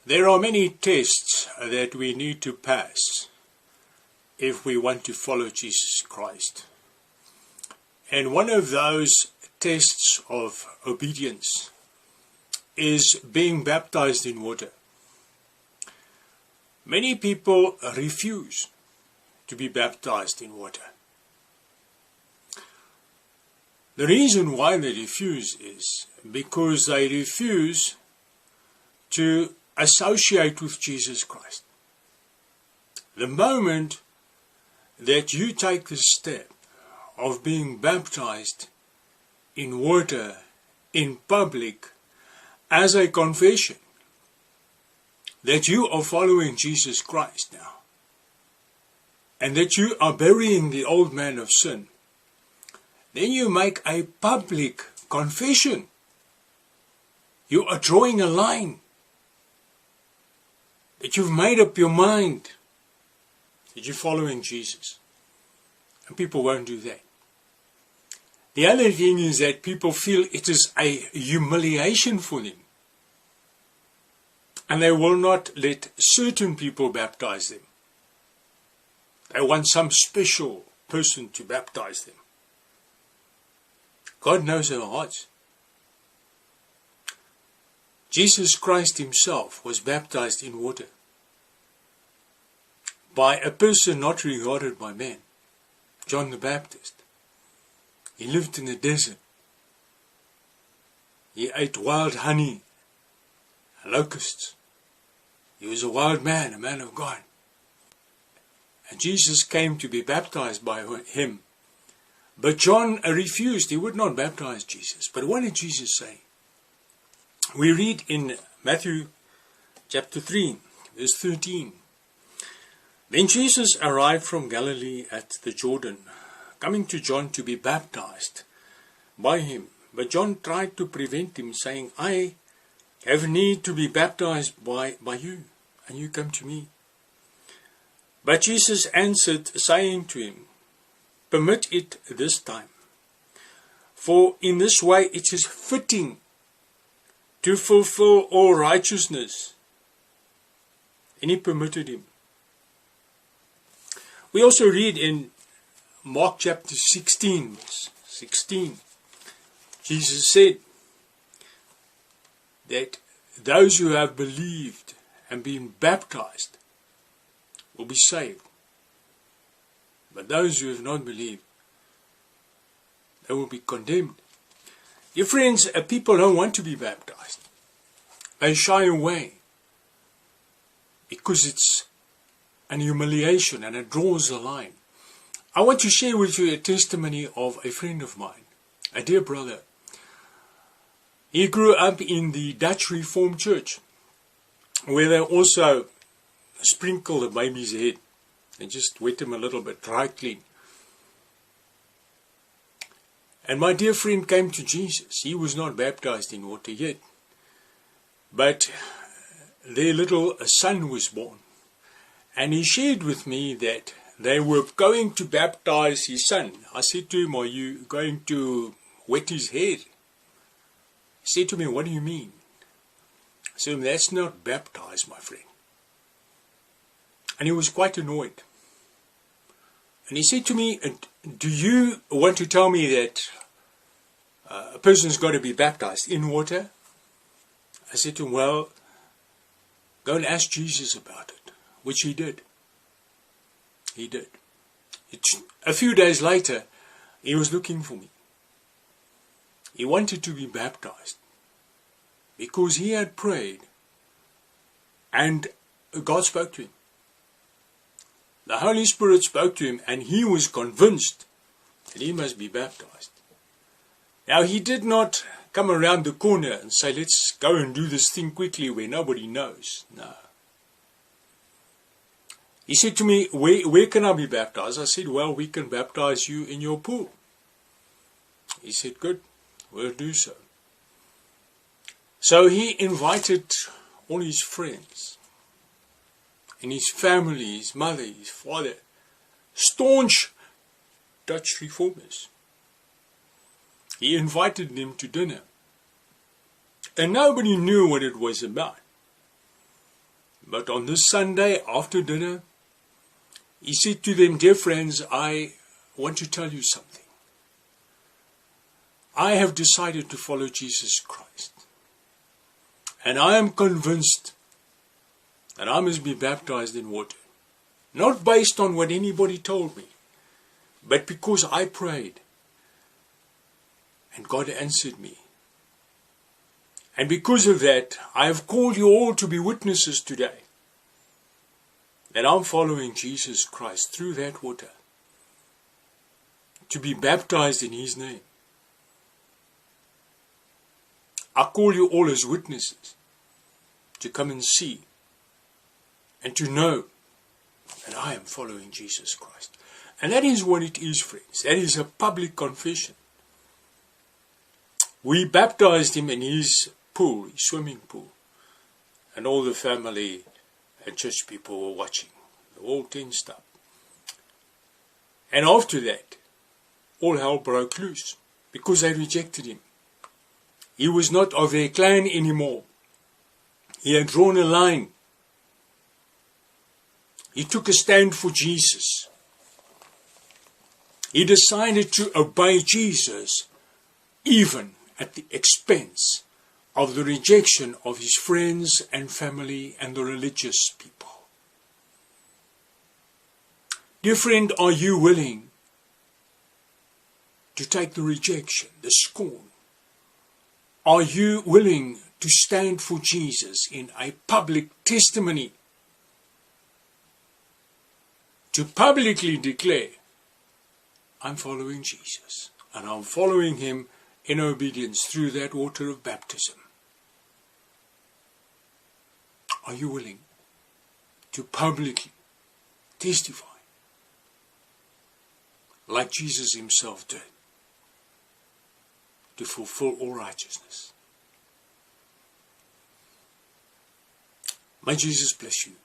There are many tests that we need to pass if we want to follow Jesus Christ. And one of those tests of obedience is being baptized in water. Many people refuse to be baptized in water. The reason why they refuse is because they refuse to associate with Jesus Christ. The moment that you take the step of being baptized in water in public as a confession that you are following Jesus Christ now, and that you are burying the old man of sin, then you make a public confession. You are drawing a line. That you've made up your mind that you're following Jesus. And people won't do that. The other thing is that people feel it is a humiliation for them. And they will not let certain people baptize them. They want some special person to baptize them. God knows our hearts. Jesus Christ himself was baptized in water by a person not regarded by man, John the Baptist. He lived in the desert. He ate wild honey and locusts. He was a wild man, a man of God. And Jesus came to be baptized by him. But John refused. He would not baptize Jesus. But what did Jesus say? We read in Matthew chapter 3, verse 13. Then Jesus arrived from Galilee at the Jordan, coming to John to be baptized by him. But John tried to prevent him, saying, I have need to be baptized by you, and you come to me. But Jesus answered, saying to him, Permit it this time, for in this way it is fitting to fulfill all righteousness. And he permitted him. We also read in Mark chapter 16, verse 16, Jesus said that those who have believed and been baptized will be saved. But those who have not believed, they will be condemned. Dear friends, people don't want to be baptized. They shy away because it's an humiliation and it draws a line. I want to share with you a testimony of a friend of mine, a dear brother. He grew up in the Dutch Reformed Church, where they also sprinkle the baby's head. They just wet him a little bit, dry clean. And my dear friend came to Jesus. He was not baptized in water yet. But their little son was born. And he shared with me that they were going to baptize his son. I said to him, Are you going to wet his head? He said to me, What do you mean? I said, That's not baptized, my friend. And he was quite annoyed. And he said to me, Do you want to tell me that a person's got to be baptized in water? I said to him, Well, go and ask Jesus about it, which he did. He did. A few days later, he was looking for me. He wanted to be baptized because he had prayed and God spoke to him. The Holy Spirit spoke to him and he was convinced that he must be baptized. Now, he did not come around the corner and say, Let's go and do this thing quickly where nobody knows. No. He said to me, where can I be baptized? I said, Well, we can baptize you in your pool. He said, Good, we'll do so. So he invited all his friends and his family, his mother, his father, staunch Dutch reformers. He invited them to dinner. And nobody knew what it was about. But on this Sunday, after dinner, he said to them, "Dear friends, I want to tell you something. I have decided to follow Jesus Christ. And I am convinced that I must be baptized in water. Not based on what anybody told me, but because I prayed. And God answered me. And because of that, I have called you all to be witnesses today. That I'm following Jesus Christ through that water. To be baptized in His name. I call you all as witnesses. To come and see. And to know that I am following Jesus Christ." And that is what it is, friends. That is a public confession. We baptized him in his pool, his swimming pool. And all the family and church people were watching. They were all tensed up. And after that, all hell broke loose. Because they rejected him. He was not of their clan anymore. He had drawn a line. He took a stand for Jesus. He decided to obey Jesus, even at the expense of the rejection of his friends and family and the religious people. Dear friend, are you willing to take the rejection, the scorn? Are you willing to stand for Jesus in a public testimony? To publicly declare, I'm following Jesus, and I'm following him in obedience through that water of baptism. Are you willing to publicly testify like Jesus himself did to fulfill all righteousness? May Jesus bless you.